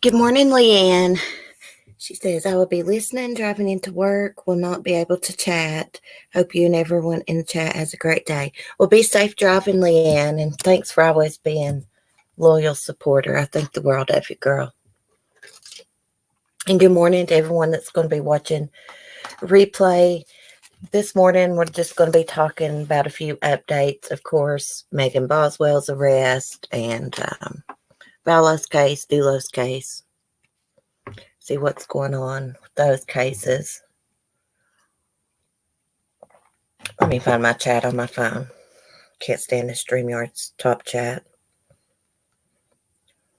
Good morning, Leanne. She says, I will be listening, driving into work, will not be able to chat. Hope you and everyone in the chat has a great day. Well, be safe driving, Leanne, and thanks for always being loyal supporter. I think the world of you, girl. And good morning to everyone that's going to be watching replay. This morning, we're just going to be talking about a few updates. Of course, Megan Boswell's arrest and Vallo's case, Dulo's case. See what's going on with those cases. Let me find my chat on my phone. Can't stand the StreamYard's top chat.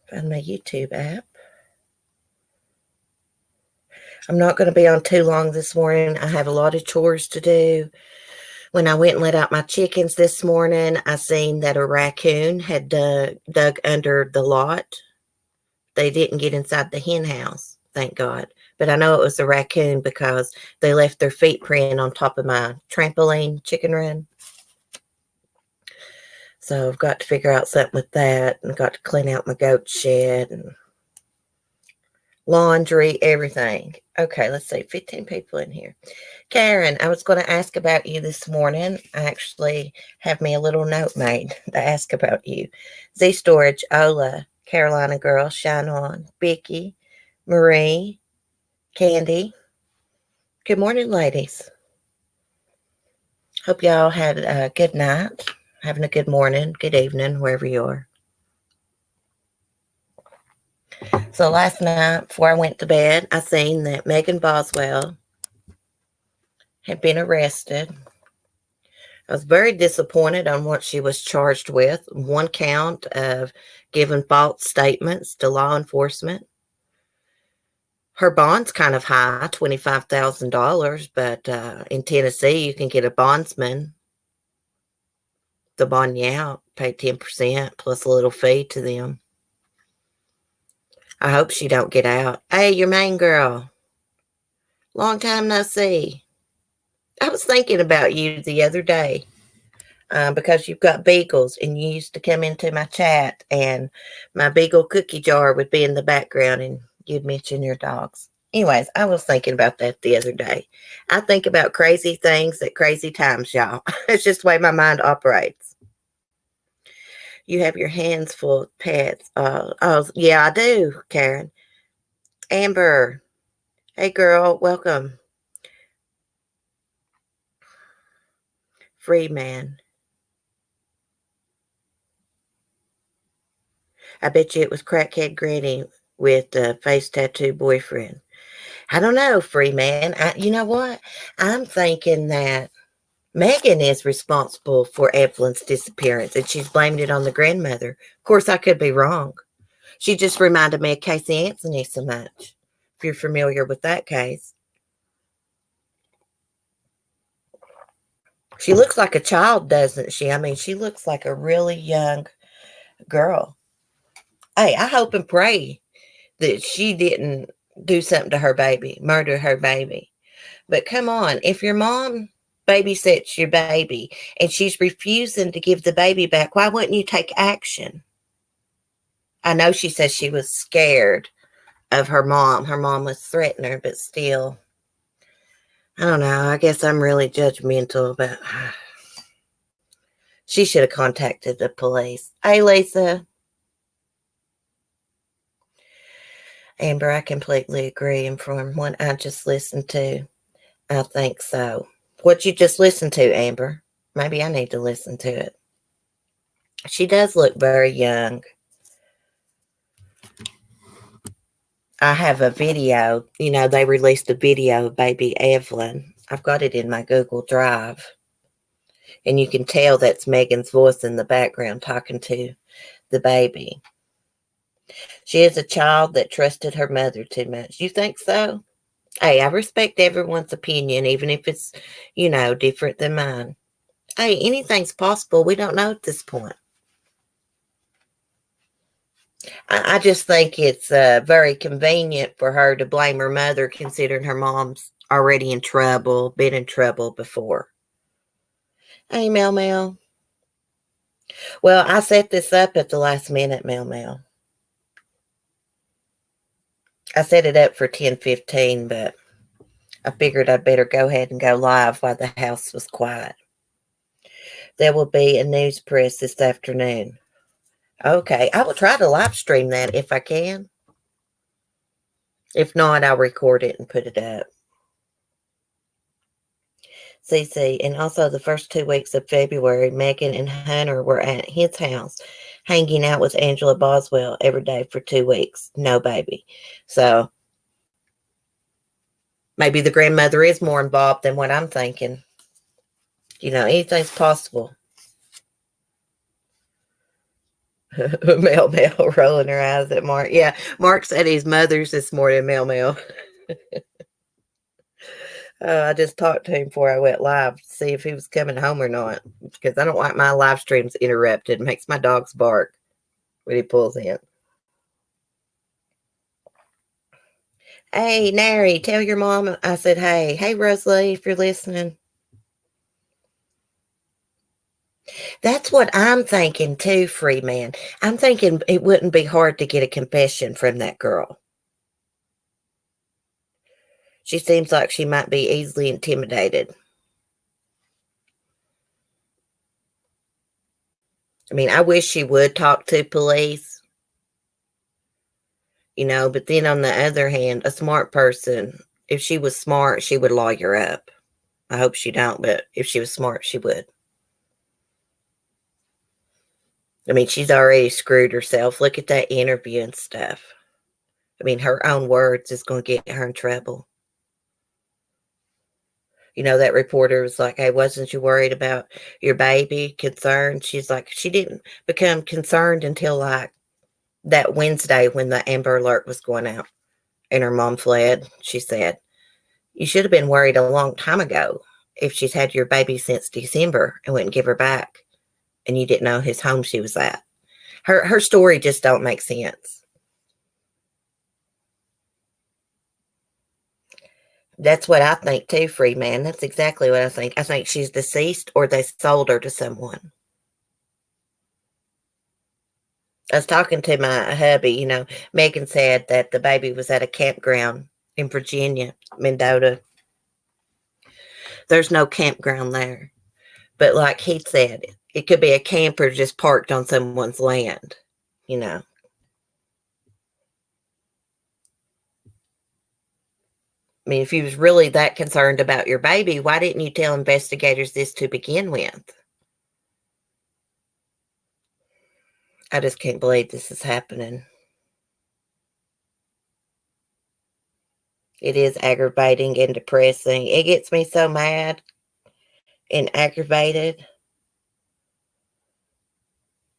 Find my YouTube app. I'm not going to be on too long this morning. I have a lot of chores to do. When I went and let out my chickens this morning, I seen that a raccoon had dug under the lot. They didn't get inside the hen house, thank God. But I know it was a raccoon because they left their feet print on top of my trampoline chicken run. So I've got to figure out something with that, and got to clean out my goat shed and laundry, everything. Okay, let's see, 15 people in here. Karen, I was going to ask about you this morning. I actually have me a little note made to ask about you. Z Storage, Ola, Carolina Girl, Shine On, Vicky, Marie, Candy. Good morning, ladies. Hope y'all had a good night, having a good morning, good evening, wherever you are. So last night, before I went to bed, I seen that Megan Boswell had been arrested. I was very disappointed on what she was charged with. One count of giving false statements to law enforcement. Her bond's kind of high, $25,000, but in Tennessee, you can get a bondsman to bond you out, pay 10% plus a little fee to them. I hope she don't get out. Hey, your main girl. Long time no see. I was thinking about you the other day because you've got beagles, and you used to come into my chat, and my beagle cookie jar would be in the background, and you'd mention your dogs. Anyways, I was thinking about that the other day. I think about crazy things at crazy times, y'all. It's just the way my mind operates. You have your hands full of pets. Oh, yeah, I do, Karen. Amber. Hey, girl. Welcome. Free man. I bet you it was crackhead Granny with the face tattoo boyfriend. I don't know, free man. You know what? I'm thinking that Megan is responsible for Evelyn's disappearance, and she's blamed it on the grandmother. Of course, I could be wrong. She just reminded me of Casey Anthony so much, if you're familiar with that case. She looks like a child, doesn't she? I mean, she looks like a really young girl. Hey, I hope and pray that she didn't do something to her baby, murder her baby. But come on, if your mom babysits your baby and she's refusing to give the baby back, why wouldn't you take action? I know she says she was scared of her mom. Her mom was threatening her, but still, I don't know. I guess I'm really judgmental, but she should have contacted the police. Hey, Lisa. Amber, I completely agree. And from what I just listened to, I think so. What you just listened to, Amber? Maybe I need to listen to it. She does look very young. I have a video. You know, they released a video of baby Evelyn. I've got it in my Google Drive. And you can tell that's Megan's voice in the background talking to the baby. She is a child that trusted her mother too much. You think so? Hey, I respect everyone's opinion, even if it's, different than mine. Hey, anything's possible. We don't know at this point. I just think it's very convenient for her to blame her mother, considering her mom's already in trouble, been in trouble before. Hey, Mel Mel. Well, I set this up at the last minute, Mel Mel. I set it up for 10:15, but I figured I'd better go ahead and go live while the house was quiet. There will be a news press this afternoon. Okay, I will try to live stream that if I can. If not, I'll record it and put it up. CC, and also the first 2 weeks of February, Megan and Hunter were at his house hanging out with Angela Boswell every day for 2 weeks. No baby. So maybe the grandmother is more involved than what I'm thinking. Anything's possible. Mel rolling her eyes at Mark. Yeah, Mark said his mother's this morning, Mel. I just talked to him before I went live to see if he was coming home or not, because I don't like my live streams interrupted. It makes my dogs bark when he pulls in. Hey, Nary, tell your mom I said hey. Hey, Rosalie, if you're listening. That's what I'm thinking too, free man. I'm thinking it wouldn't be hard to get a confession from that girl. She seems like she might be easily intimidated. I mean, I wish she would talk to police, but then on the other hand, a smart person, if she was smart, she would lawyer up. I hope she don't, but if she was smart, she would. I mean, she's already screwed herself. Look at that interview and stuff. I mean, her own words is going to get her in trouble. That reporter was like, hey, wasn't you worried about your baby? Concerned? She's like, she didn't become concerned until like that Wednesday when the Amber Alert was going out and her mom fled. She said, you should have been worried a long time ago if she's had your baby since December and wouldn't give her back and you didn't know whose home she was at. Her story just don't make sense. That's what I think too, free man. That's exactly what I think. I think she's deceased or they sold her to someone. I was talking to my hubby, Megan said that the baby was at a campground in Virginia, Mendota. There's no campground there. But like he said, it could be a camper just parked on someone's land, I mean, if you was really that concerned about your baby, why didn't you tell investigators this to begin with? I just can't believe this is happening. It is aggravating and depressing. It gets me so mad and aggravated.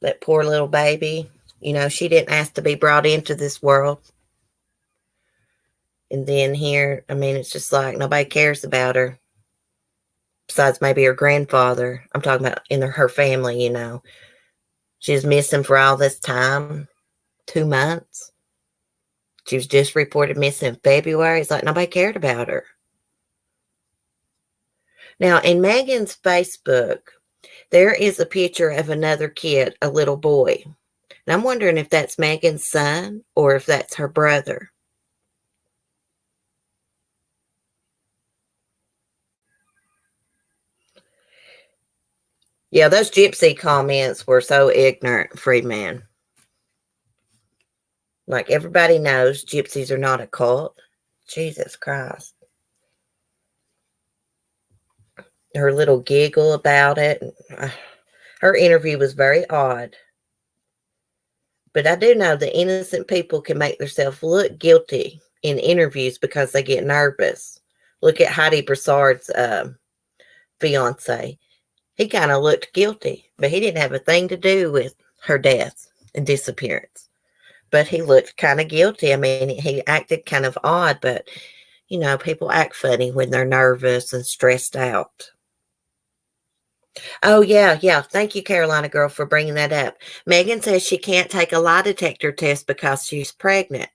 That poor little baby. She didn't ask to be brought into this world. And then here, I mean, it's just like nobody cares about her. Besides maybe her grandfather. I'm talking about in her family, She was missing for all this time. 2 months. She was just reported missing in February. It's like nobody cared about her. Now, in Megan's Facebook, there is a picture of another kid, a little boy. And I'm wondering if that's Megan's son or if that's her brother. Yeah, those gypsy comments were so ignorant, Freeman. Like everybody knows gypsies are not a cult. Jesus Christ. Her little giggle about it. Her interview was very odd. But I do know that innocent people can make themselves look guilty in interviews because they get nervous. Look at Heidi Broussard's fiance. He kind of looked guilty, but he didn't have a thing to do with her death and disappearance. But he looked kind of guilty. I mean, he acted kind of odd, but, people act funny when they're nervous and stressed out. Oh, yeah. Thank you, Carolina girl, for bringing that up. Megan says she can't take a lie detector test because she's pregnant.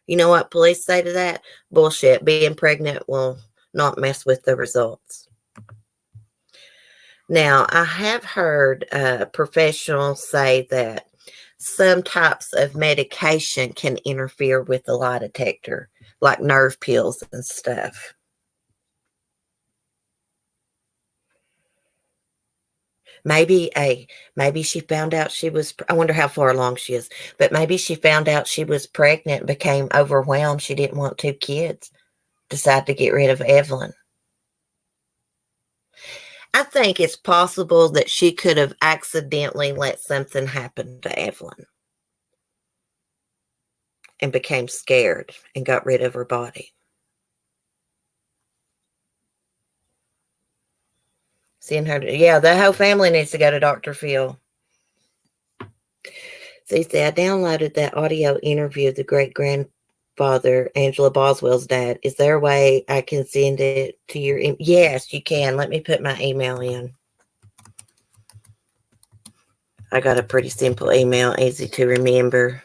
You know what police say to that? Bullshit. Being pregnant will not mess with the results. Now, I have heard professionals say that some types of medication can interfere with the lie detector, like nerve pills and stuff. Maybe she found out she was, I wonder how far along she is, but maybe she found out she was pregnant, became overwhelmed. She didn't want 2 kids, decided to get rid of Evelyn. I think it's possible that she could have accidentally let something happen to Evelyn and became scared and got rid of her body. Seeing her, yeah, the whole family needs to go to Dr. Phil. See, I downloaded that audio interview of the great-grandfather, Angela Boswell's dad. Is there a way I can send it to your yes, you can. Let me put my email in. I got a pretty simple email, easy to remember.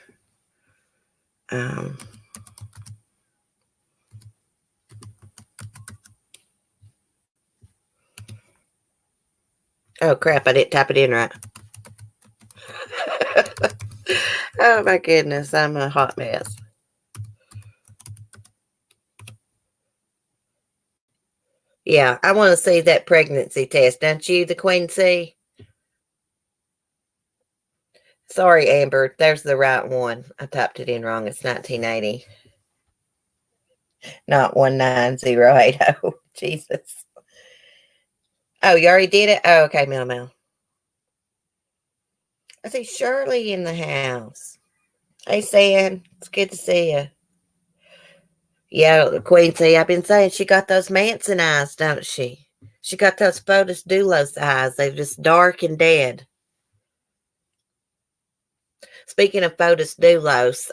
Oh, crap, I didn't type it in right. Oh, my goodness, I'm a hot mess. Yeah, I want to see that pregnancy test, don't you, the Queen C? Sorry, Amber, there's the right one. I typed it in wrong. It's 1980. Not 19080. Jesus. Oh, you already did it? Oh, okay, Mel. I see Shirley in the house. Hey, Sam. It's good to see you. Yeah, the Queen C, I've been saying she got those Manson eyes, don't she? She got those Fotis Dulos eyes. They're just dark and dead. Speaking of Fotis Dulos,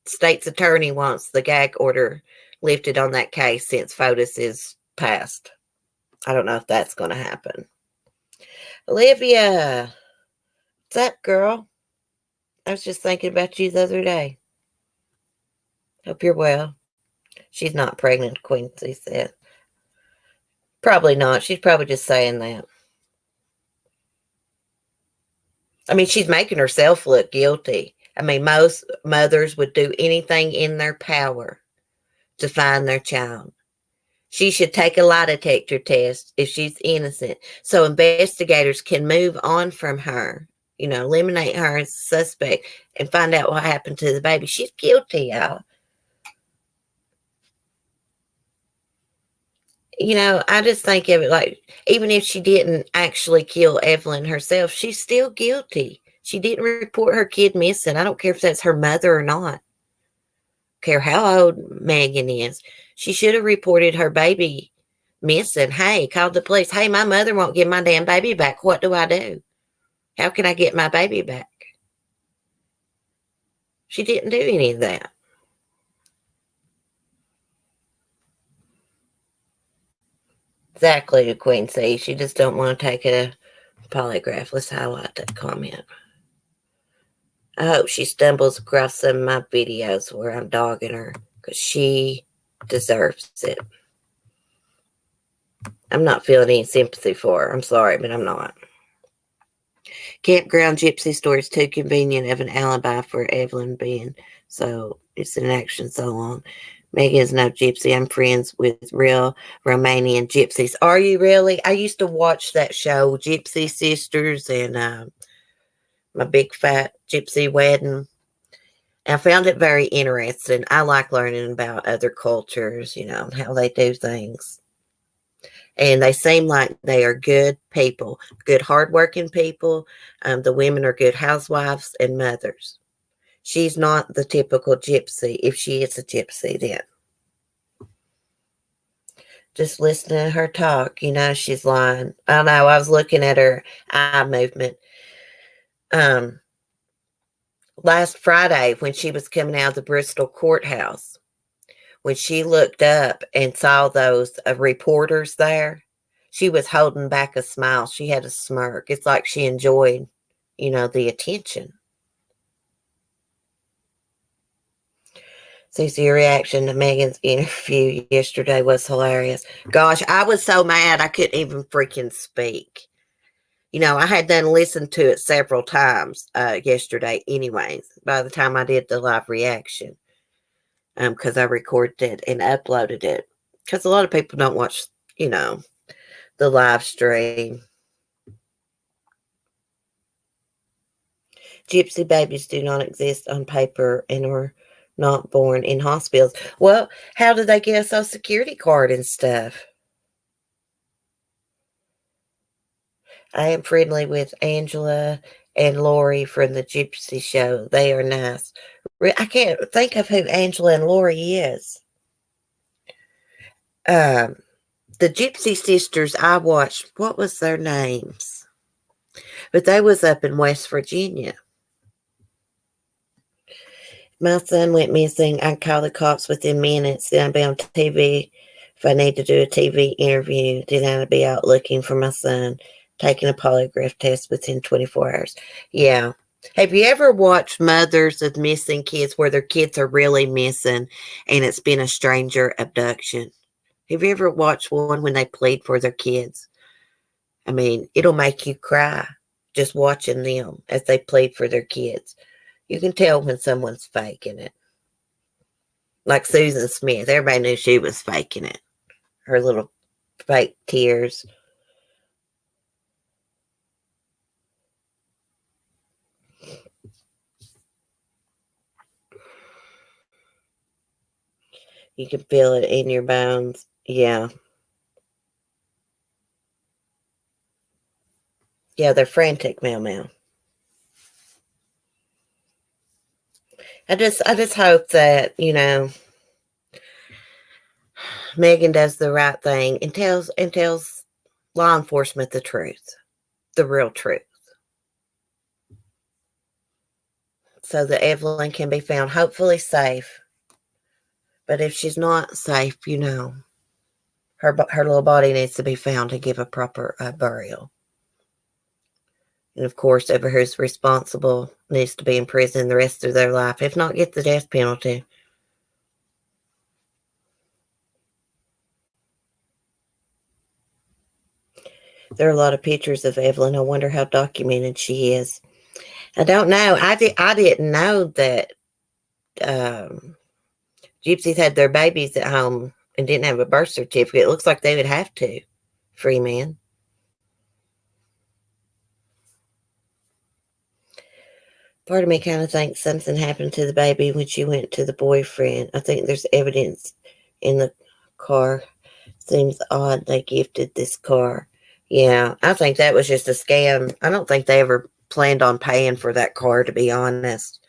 state's attorney wants the gag order lifted on that case since Fotis is passed. I don't know if that's going to happen. Olivia, what's up, girl? I was just thinking about you the other day. Hope you're well. She's not pregnant, Quincy said. Probably not. She's probably just saying that. I mean, she's making herself look guilty. I mean, most mothers would do anything in their power to find their child. She should take a lie detector test if she's innocent so investigators can move on from her, eliminate her as a suspect and find out what happened to the baby. She's guilty, y'all. I just think of it like, even if she didn't actually kill Evelyn herself, she's still guilty. She didn't report her kid missing. I don't care if that's her mother or not. Care how old Megan is. She should have reported her baby missing. Hey, called the police. Hey, my mother won't give my damn baby back. What do I do? How can I get my baby back? She didn't do any of that. Exactly, Queen C. She just don't want to take a polygraph. Let's highlight that comment. I hope she stumbles across some of my videos where I'm dogging her because she deserves it. I'm not feeling any sympathy for her. I'm sorry, but I'm not. Campground gypsy story is too convenient of an alibi for Evelyn being so it's in action so long. Megan is no gypsy. I'm friends with real Romanian gypsies. Are you really? I used to watch that show, Gypsy Sisters, and My Big Fat Gypsy Wedding. I found it very interesting. I like learning about other cultures, how they do things. And they seem like they are good people, good hardworking people. The women are good housewives and mothers. She's not the typical gypsy. If she is a gypsy, then. Just listening to her talk, she's lying. I know, I was looking at her eye movement. Last Friday, when she was coming out of the Bristol courthouse, when she looked up and saw those reporters there, she was holding back a smile. She had a smirk. It's like she enjoyed, the attention. Cece's reaction to Megan's interview yesterday was hilarious. Gosh, I was so mad I couldn't even freaking speak. I had done listened to it several times yesterday anyways, by the time I did the live reaction, because I recorded it and uploaded it. Because a lot of people don't watch, you know, the live stream. Gypsy babies do not exist on paper and are not born in hospitals. Well, how did they get a social security card and stuff? I am friendly with Angela and Lori from the Gypsy Show. They are nice. I can't think of who Angela and Lori is. Um, the Gypsy sisters I watched, what was their names? But they was up in West Virginia. My son went missing. I call the cops within minutes. Then I'll be on TV. If I need to do a TV interview, then I'll be out looking for my son, taking a polygraph test within 24 hours. Yeah. Have you ever watched mothers of missing kids where their kids are really missing and it's been a stranger abduction? Have you ever watched one when they plead for their kids? I mean, it'll make you cry just watching them as they plead for their kids. You can tell when someone's faking it. Like Susan Smith. Everybody knew she was faking it. Her little fake tears. You can feel it in your bones. Yeah. Yeah, they're frantic, Meow Meow. I just hope that, Megan does the right thing and tells law enforcement the truth. The real truth. So that Evelyn can be found hopefully safe. But if she's not safe, her little body needs to be found to give a proper burial. And of course, who's responsible needs to be in prison the rest of their life, if not get the death penalty. There are a lot of pictures of Evelyn. I wonder how documented she is. I don't know. I didn't know that gypsies had their babies at home and didn't have a birth certificate. It looks like they would have to. Free man. Part of me kind of thinks something happened to the baby when she went to the boyfriend. I think there's evidence in the car. Seems odd they gifted this car. Yeah, I think that was just a scam. I don't think they ever planned on paying for that car, to be honest.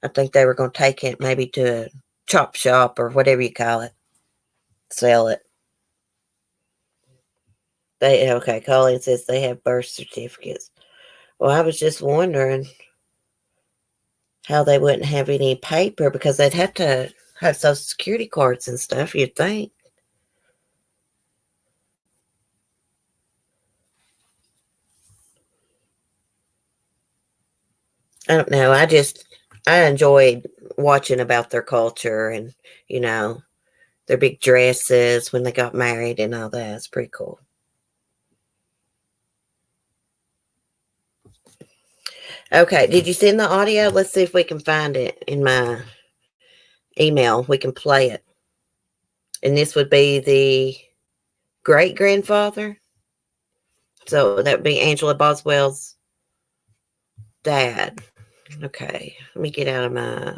I think they were going to take it maybe to a chop shop or whatever you call it, sell it. Okay, Colleen says they have birth certificates. Well, I was just wondering how they wouldn't have any paper because they'd have to have social security cards and stuff, you'd think. I don't know. I enjoyed watching about their culture and, their big dresses when they got married and all that. It's pretty cool. Okay, did you send the audio? Let's see if we can find it in my email. We can play it. And this would be the great grandfather. So that would be Angela Boswell's dad. Okay, let me get out of my.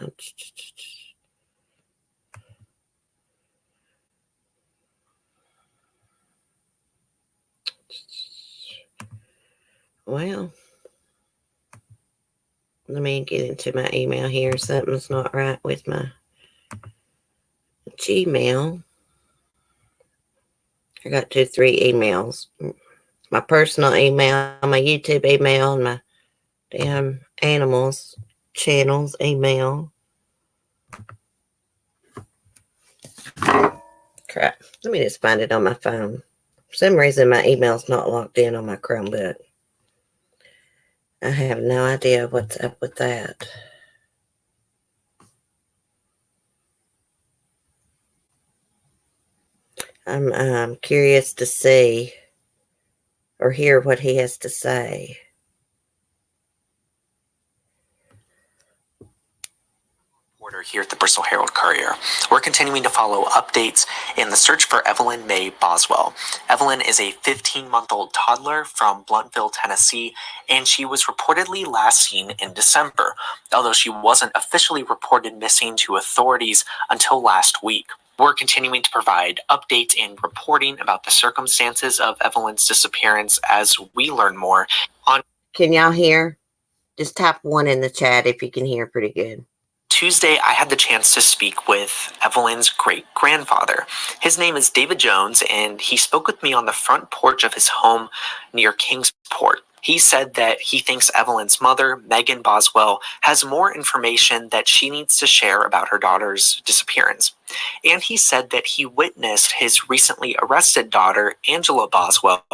Well, let me get into my email here. Something's not right with my Gmail. I got 3 emails. My personal email, my YouTube email, and my damn animals channels email. Crap. Let me just find it on my phone. For some reason, my email's not locked in on my Chromebook. I have no idea what's up with that. I'm curious to see. or hear what he has to say. Here at the Bristol Herald Courier. We're continuing to follow updates in the search for Evelyn May Boswell. Evelyn is a 15-month-old toddler from Bluntville, Tennessee, and she was reportedly last seen in December, although she wasn't officially reported missing to authorities until last week. We're continuing to provide updates and reporting about the circumstances of Evelyn's disappearance as we learn more on... Can y'all hear? Just type 1 in the chat if you can hear pretty good. Tuesday, I had the chance to speak with Evelyn's great-grandfather. His name is David Jones, and he spoke with me on the front porch of his home near Kingsport. He said that he thinks Evelyn's mother, Megan Boswell, has more information that she needs to share about her daughter's disappearance. And he said that he witnessed his recently arrested daughter, Angela Boswell,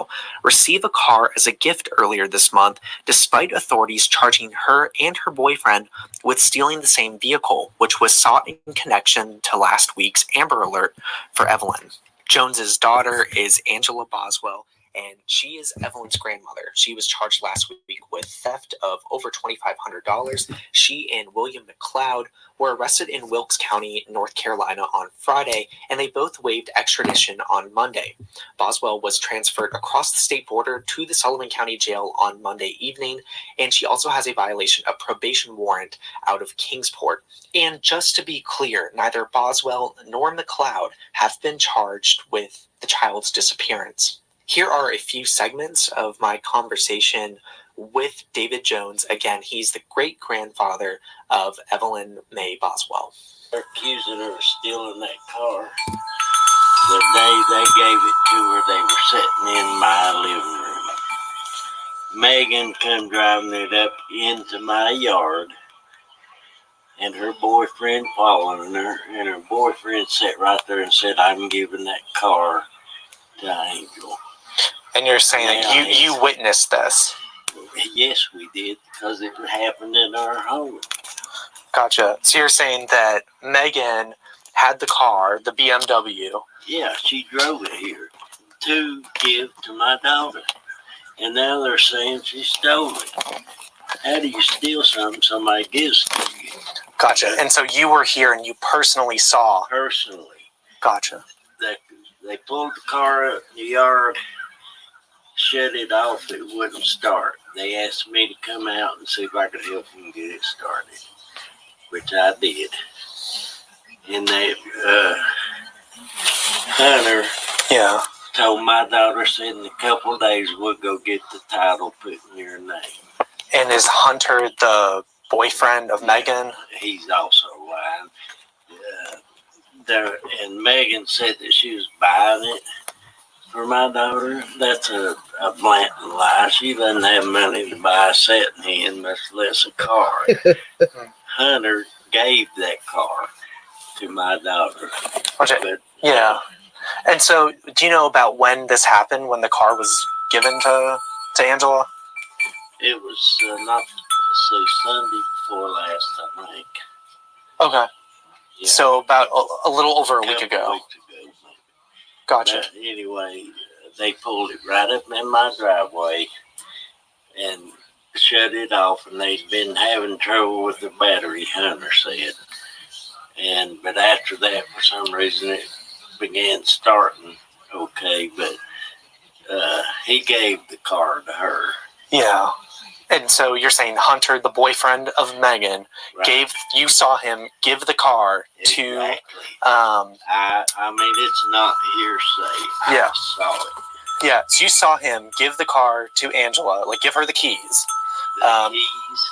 receive a car as a gift earlier this month, despite authorities charging her and her boyfriend with stealing the same vehicle, which was sought in connection to last week's Amber Alert for Evelyn. Jones's daughter is Angela Boswell, and she is Evelyn's grandmother. She was charged last week with theft of over $2,500. She and William McLeod were arrested in Wilkes County, North Carolina on Friday, and they both waived extradition on Monday. Boswell was transferred across the state border to the Sullivan County Jail on Monday evening, and she also has a violation of probation warrant out of Kingsport. And just to be clear, neither Boswell nor McLeod have been charged with the child's disappearance. Here are a few segments of my conversation with David Jones. Again, he's the great-grandfather of Evelyn May Boswell. They're accusing her of stealing that car. The day they gave it to her, they were sitting in my living room. Megan come driving it up into my yard, and her boyfriend following her, and her boyfriend sat right there and said, "I'm giving that car to Angel." And you're saying that you witnessed this? Yes, we did, because it happened in our home. Gotcha. So you're saying that Megan had the car, the BMW. Yeah, she drove it here to give to my daughter. And now they're saying she stole it. How do you steal something somebody gives to you? Gotcha. And so you were here and you personally saw? Personally. Gotcha. They pulled the car up in the yard, shut it off, it wouldn't start. They asked me to come out and see if I could help them get it started, which I did. And they, Hunter told my daughter, said in a couple of days we'll go get the title put in your name. And is Hunter the boyfriend of Megan? He's also lying. And Megan said that she was buying it for my daughter. That's a blatant lie. She doesn't have money to buy a second hand, much less a car. Hunter gave that car to my daughter. Okay. But, yeah. And so, do you know about when this happened, when the car was given to Angela? It was not, Sunday before last, I think. Okay. Yeah. So about a little over a week ago. Weeks ago. Gotcha. But anyway, they pulled it right up in my driveway and shut it off, and they'd been having trouble with the battery, Hunter said. But after that, for some reason, it began starting okay, but he gave the car to her. Yeah. And so you're saying Hunter, the boyfriend of Megan, right. You saw him give the car exactly. to... I mean, it's not hearsay. Yeah. I saw it. Yeah, so you saw him give the car to Angela, like give her the keys. The keys,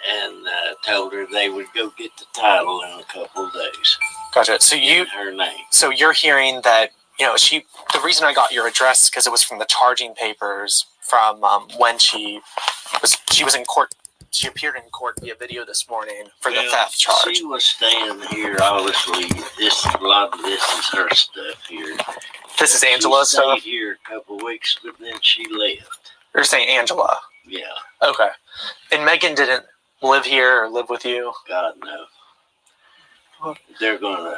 and told her they would go get the title in a couple of days. Gotcha. So her name. So you're hearing that, the reason I got your address, because it was from the charging papers from when she was in court. She appeared in court via video this morning for the theft charge. She was staying here, obviously. A lot of this is her stuff here. This is Angela's stuff? She stayed here a couple of weeks, but then she left. You're saying Angela? Yeah. Okay. And Megan didn't live here or live with you? God, no. They're going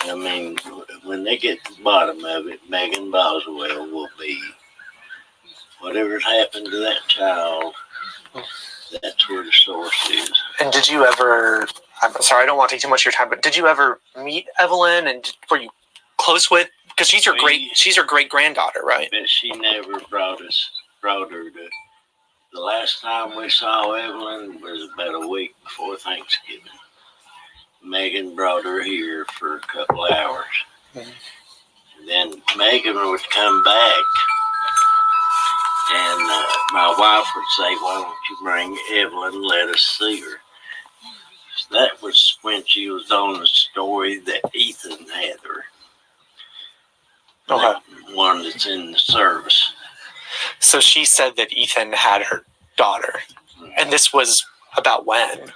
to, when they get to the bottom of it, Megan Boswell will be whatever's happened to that child, that's where the source is. And did you ever, I'm sorry, I don't want to take too much of your time, but did you ever meet Evelyn, and were you close with, because she's your great granddaughter, right? But she never brought her to, the last time we saw Evelyn was about a week before Thanksgiving. Megan brought her here for a couple hours. Mm-hmm. Then Megan would come back, and my wife would say, "Why don't you bring Evelyn and let us see her?" So that was when she was on the story that Ethan had her. Okay. The one that's in the service. So she said that Ethan had her daughter. Mm-hmm. And this was about when?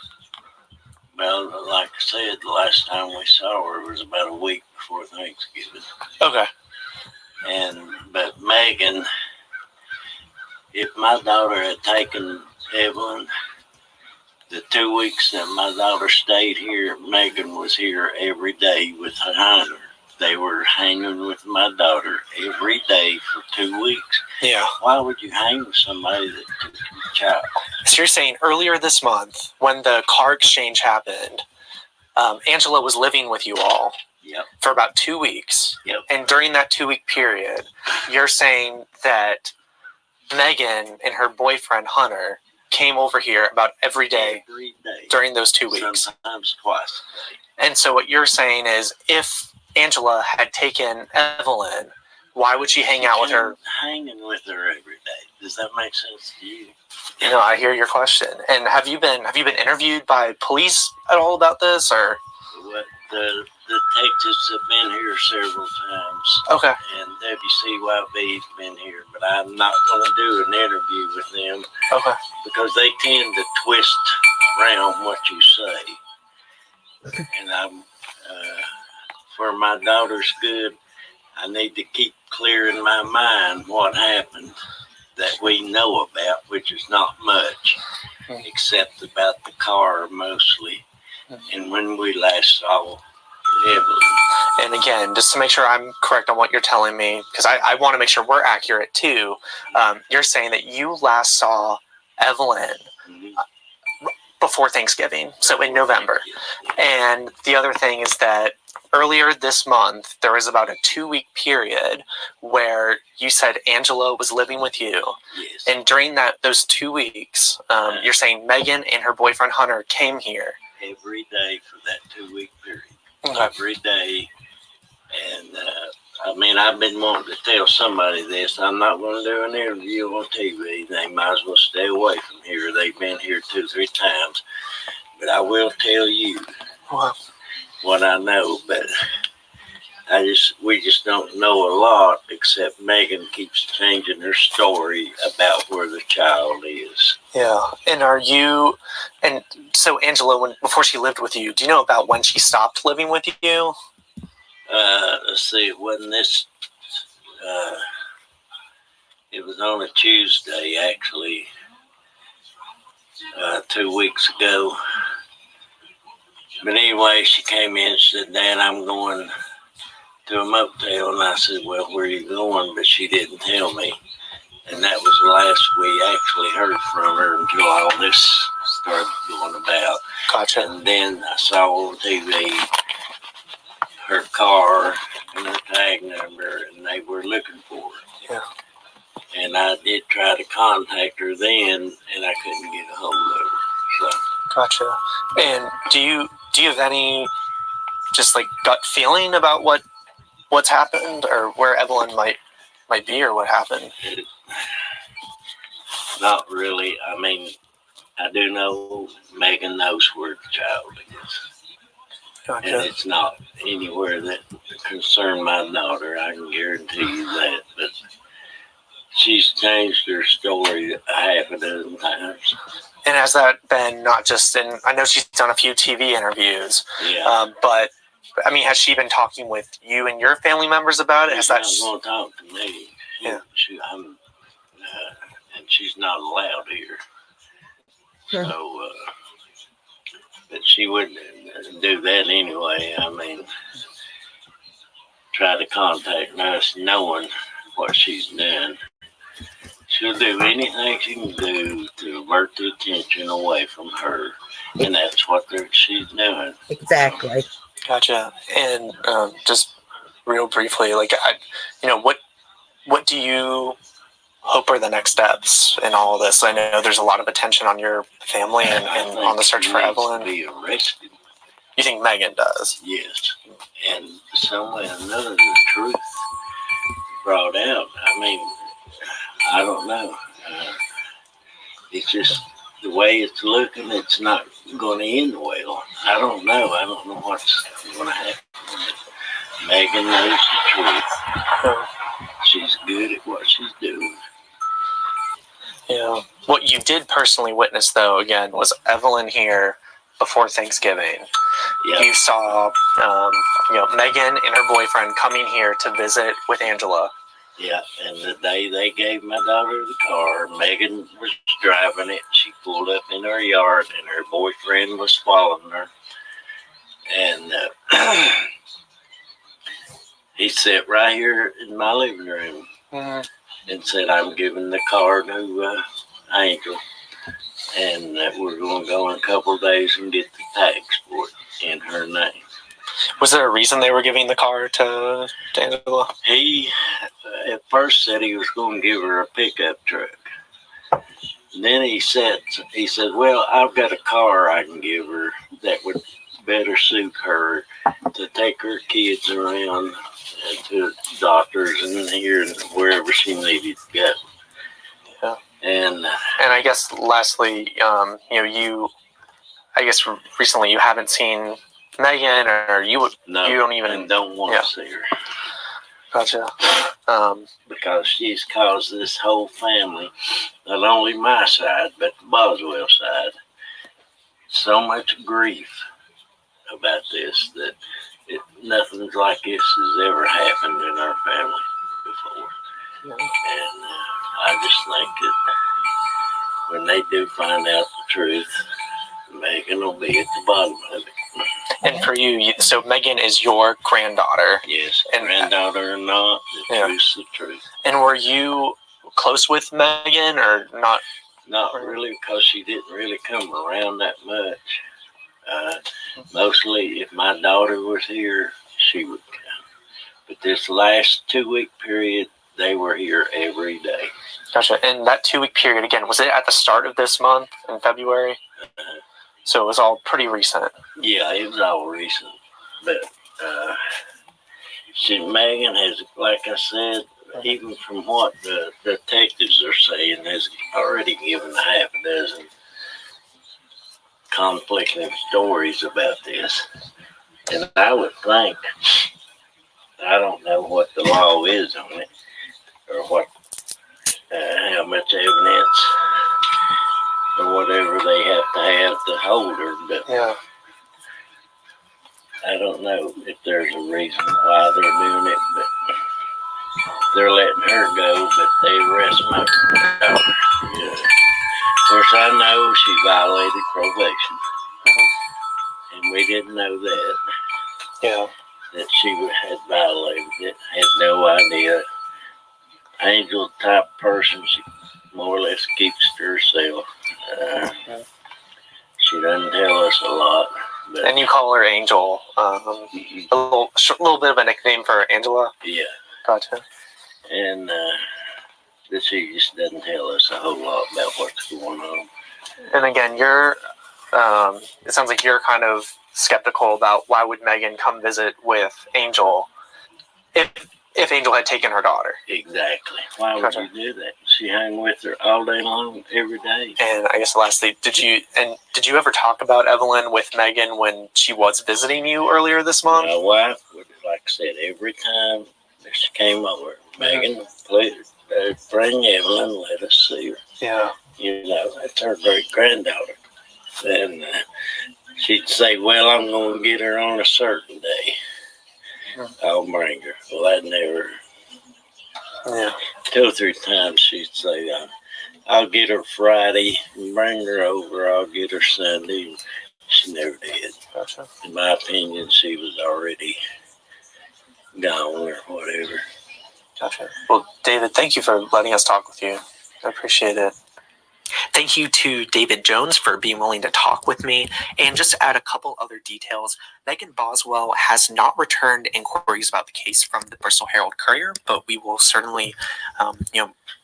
Well, like I said, the last time we saw her was about a week before Thanksgiving. Okay. But Megan, if my daughter had taken Evelyn, the 2 weeks that my daughter stayed here, Megan was here every day with Hunter. They were hanging with my daughter every day for 2 weeks. Yeah. Why would you hang with somebody that took your child? So you're saying earlier this month, when the car exchange happened, Angela was living with you all for about 2 weeks. Yep. And during that 2 week period, you're saying that Megan and her boyfriend, Hunter, came over here about every day during those 2 weeks. Sometimes twice a day. And so what you're saying is, if Angela had taken Evelyn, why would she hang out with her? Hanging with her every day. Does that make sense to you? No, I hear your question. And have you been interviewed by police at all about this, or? The detectives have been here several times. Okay. And WCYB's been here, but I'm not going to do an interview with them. Okay. Because they tend to twist around what you say. And I'm, for my daughter's good, I need to keep clear in my mind what happened that we know about, which is not much, except about the car mostly. And when we last saw Evelyn. And again, just to make sure I'm correct on what you're telling me, because I want to make sure we're accurate too, you're saying that you last saw Evelyn before Thanksgiving, so in November. And the other thing is that earlier this month, there was about a 2 week period where you said Angela was living with you. Yes. And during those 2 weeks, you're saying Megan and her boyfriend Hunter came here. Every day for that 2 week period. Okay. Every day. And I've been wanting to tell somebody this. I'm not going to do an interview on TV. They might as well stay away from here. They've been here 2-3 times. But I will tell you what I know. But we just don't know a lot, except Megan keeps changing her story about where the child is. Yeah. And so Angela, before she lived with you, do you know about when she stopped living with you? Let's see, it wasn't this, it was on a Tuesday, actually, 2 weeks ago. But anyway, she came in and said, "Dad, I'm going to a motel." And I said, "Well, where are you going?" But she didn't tell me. And that was the last we actually heard from her until all this started going about. Gotcha. And then I saw on TV her car and her tag number, and they were looking for her. Yeah. And I did try to contact her then, and I couldn't get a hold of her. So. Gotcha. And do you have any just like gut feeling about what's happened, or where Evelyn might be, or what happened? Not really. I do know Megan knows where the child is. Gotcha. And it's not anywhere that concerned my daughter. I can guarantee you that. But she's changed her story half a dozen times. And has that been not just I know she's done a few TV interviews, but has she been talking with you and your family members about it? She's not going to talk to me. Yeah. And she's not allowed here. So, but she wouldn't do that anyway. Try to contact us knowing what she's done. She'll do anything she can do to avert the attention away from her, and that's what she's doing. Exactly. Gotcha. And just real briefly, like what do you hope are the next steps in all of this? I know there's a lot of attention on your family and on the search for Evelyn. Be arrested. You think Megan does? Yes, and some way or another, the truth brought out. I mean, I don't know. It's just the way it's looking. It's not going to end well. I don't know. I don't know what's going to happen. Megan knows the truth. She's good at what she's doing. Yeah. What you did personally witness, though, again, was Evelyn here before Thanksgiving. Yep. You saw, Megan and her boyfriend coming here to visit with Angela. Yeah, and the day they gave my daughter the car, Megan was driving it. She pulled up in her yard, and her boyfriend was following her. And he sat right here in my living room and said, "I'm giving the car to Angel, and we're going to go in a couple of days and get the tags for it in her name." Was there a reason they were giving the car to Angela? He at first said he was going to give her a pickup truck. And then he said, "Well, I've got a car I can give her that would better suit her to take her kids around to doctors and here and wherever she needed to go." Yeah. And I guess lastly, recently you haven't seen Megan, or you don't even and don't want to see her. Gotcha. Because she's caused this whole family, not only my side but the Boswell side, so much grief about this that nothing like this has ever happened in our family before. Yeah. And I just think that when they do find out the truth, Megan will be at the bottom of it. And for you, so Megan is your granddaughter. Yes, and granddaughter or not, the truth's the truth. And were you close with Megan or not? Not really, because she didn't really come around that much. Mostly, if my daughter was here, she would come. But this last 2-week period, they were here every day. Gotcha. And that 2-week period, again, was it at the start of this month in February? So it was all pretty recent. Yeah, it was all recent. But Megan has, like I said, even from what the detectives are saying, has already given a half a dozen conflicting stories about this. And I would think, I don't know what the law is on it, or what, how much evidence or whatever they have to hold her, but yeah. I don't know if there's a reason why they're doing it, but they're letting her go, but they arrest my daughter. Yeah. Of course, I know she violated probation, and we didn't know that. Yeah. That she had violated it. Had no idea. Angel type person, she more or less keeps to herself. She doesn't tell us a lot. But and you call her Angel. A little bit of a nickname for Angela? Yeah. Gotcha. And she just doesn't tell us a whole lot about what's going on. And again, it sounds like you're kind of skeptical about why would Megan come visit with Angel if Angel had taken her daughter. Exactly. Why would you do that? She hung with her all day long, every day. And I guess lastly, did you ever talk about Evelyn with Megan when she was visiting you earlier this month? My wife would, like I said, every time that she came over, Megan, please bring Evelyn, let us see her. Yeah. That's her great granddaughter. And she'd say, "Well, I'm going to get her on a certain day. I'll bring her." Well, I never. Yeah. 2 or 3 times she'd say, "I'll get her Friday and bring her over. I'll get her Sunday." She never did. Gotcha. In my opinion, she was already gone or whatever. Gotcha. Well, David, thank you for letting us talk with you. I appreciate it. Thank you to David Jones for being willing to talk with me. And just to add a couple other details, Megan Boswell has not returned inquiries about the case from the Bristol Herald Courier, but we will certainly,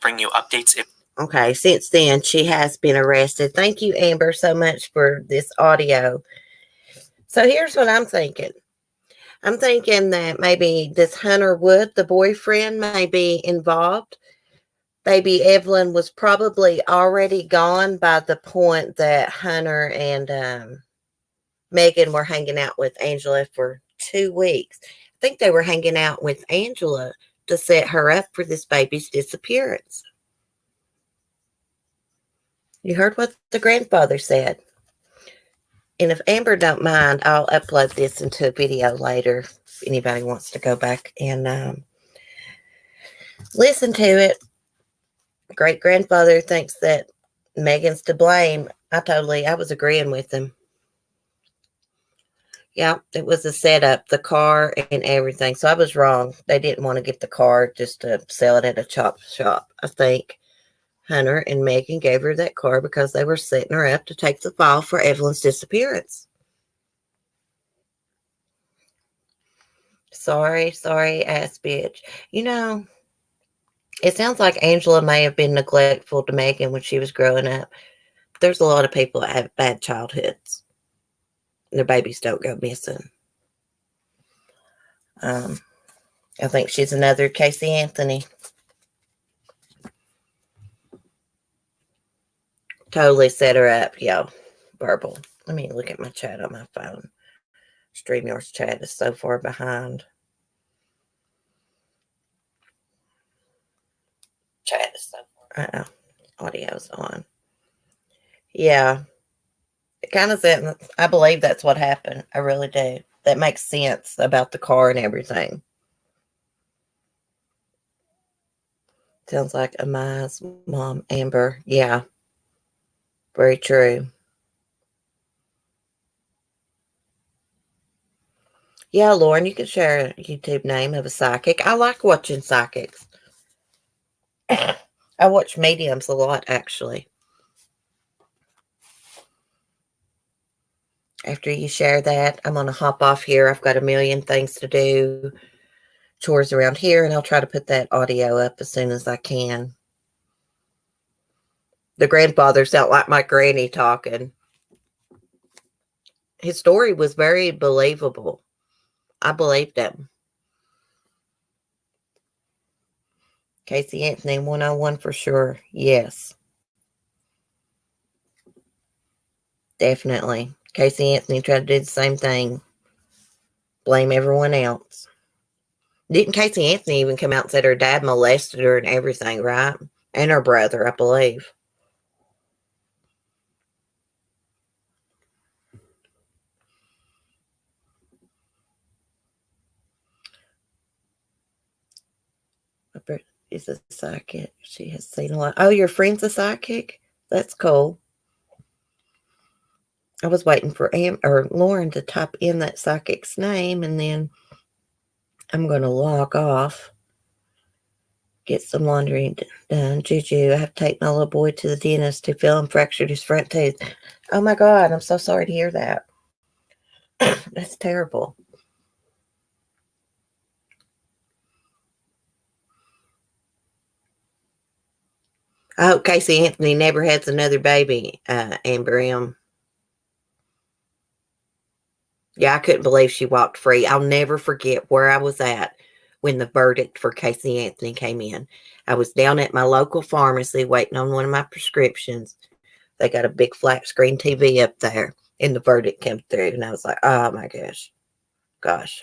bring you updates if. Okay, since then, she has been arrested. Thank you, Amber, so much for this audio. So here's what I'm thinking. I'm thinking that maybe this Hunter Wood, the boyfriend, may be involved. Baby Evelyn was probably already gone by the point that Hunter and Megan were hanging out with Angela for 2 weeks. I think they were hanging out with Angela to set her up for this baby's disappearance. You heard what the grandfather said. And if Amber don't mind, I'll upload this into a video later if anybody wants to go back and listen to it. Great-grandfather thinks that Megan's to blame. I was agreeing with him. Yeah, it was a setup, the car and everything. So I was wrong. They didn't want to get the car just to sell it at a chop shop. I think Hunter and Megan gave her that car because they were setting her up to take the fall for Evelyn's disappearance. Sorry, ass bitch. It sounds like Angela may have been neglectful to Megan when she was growing up. There's a lot of people that have bad childhoods. Their babies don't go missing. I think she's another Casey Anthony. Totally set her up, yo. Verbal. Let me look at my chat on my phone. StreamYard's chat is so far behind. Chat is so far. Audio's on. Yeah. It kind of said, I believe that's what happened. I really do. That makes sense about the car and everything. Sounds like Amaya's mom, Amber. Yeah. Very true. Yeah, Lauren, you can share a YouTube name of a psychic. I like watching psychics. I watch mediums a lot, actually. After you share that, I'm going to hop off here. I've got a million things to do, chores around here, and I'll try to put that audio up as soon as I can. The grandfather sound like my granny talking. His story was very believable. I believed him. Casey Anthony 101 for sure. Yes. Definitely. Casey Anthony tried to do the same thing. Blame everyone else. Didn't Casey Anthony even come out and said her dad molested her and everything, right? And her brother, I believe. Is a psychic. She has seen a lot. Oh, your friend's a psychic? That's cool. I was waiting for Lauren to type in that psychic's name, and then I'm going to log off. Get some laundry done. Juju, I have to take my little boy to the dentist to feel him fractured his front tooth. Oh my God, I'm so sorry to hear that. That's terrible. I hope Casey Anthony never has another baby, Amber M. Yeah, I couldn't believe she walked free. I'll never forget where I was at when the verdict for Casey Anthony came in. I was down at my local pharmacy waiting on one of my prescriptions. They got a big flat screen TV up there, and the verdict came through, and I was like, oh my gosh.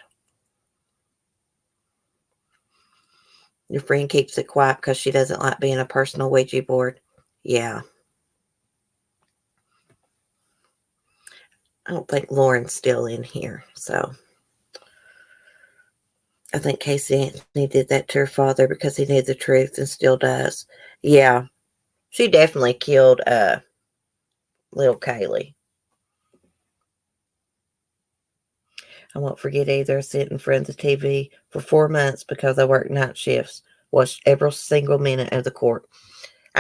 Your friend keeps it quiet because she doesn't like being a personal Ouija board. Yeah. I don't think Lauren's still in here, so I think Casey Anthony did that to her father because he knew the truth and still does. Yeah. She definitely killed little Kaylee. I won't forget either. I sit in front of the TV for 4 months because I worked night shifts. Watched every single minute of the court.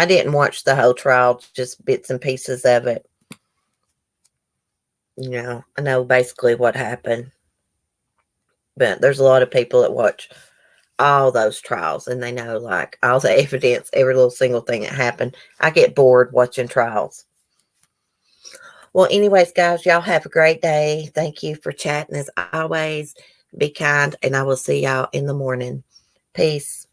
I didn't watch the whole trial, just bits and pieces of it. I know basically what happened. But there's a lot of people that watch all those trials and they know like all the evidence, every little single thing that happened. I get bored watching trials. Well, anyways, guys, y'all have a great day. Thank you for chatting as always. Be kind, and I will see y'all in the morning. Peace.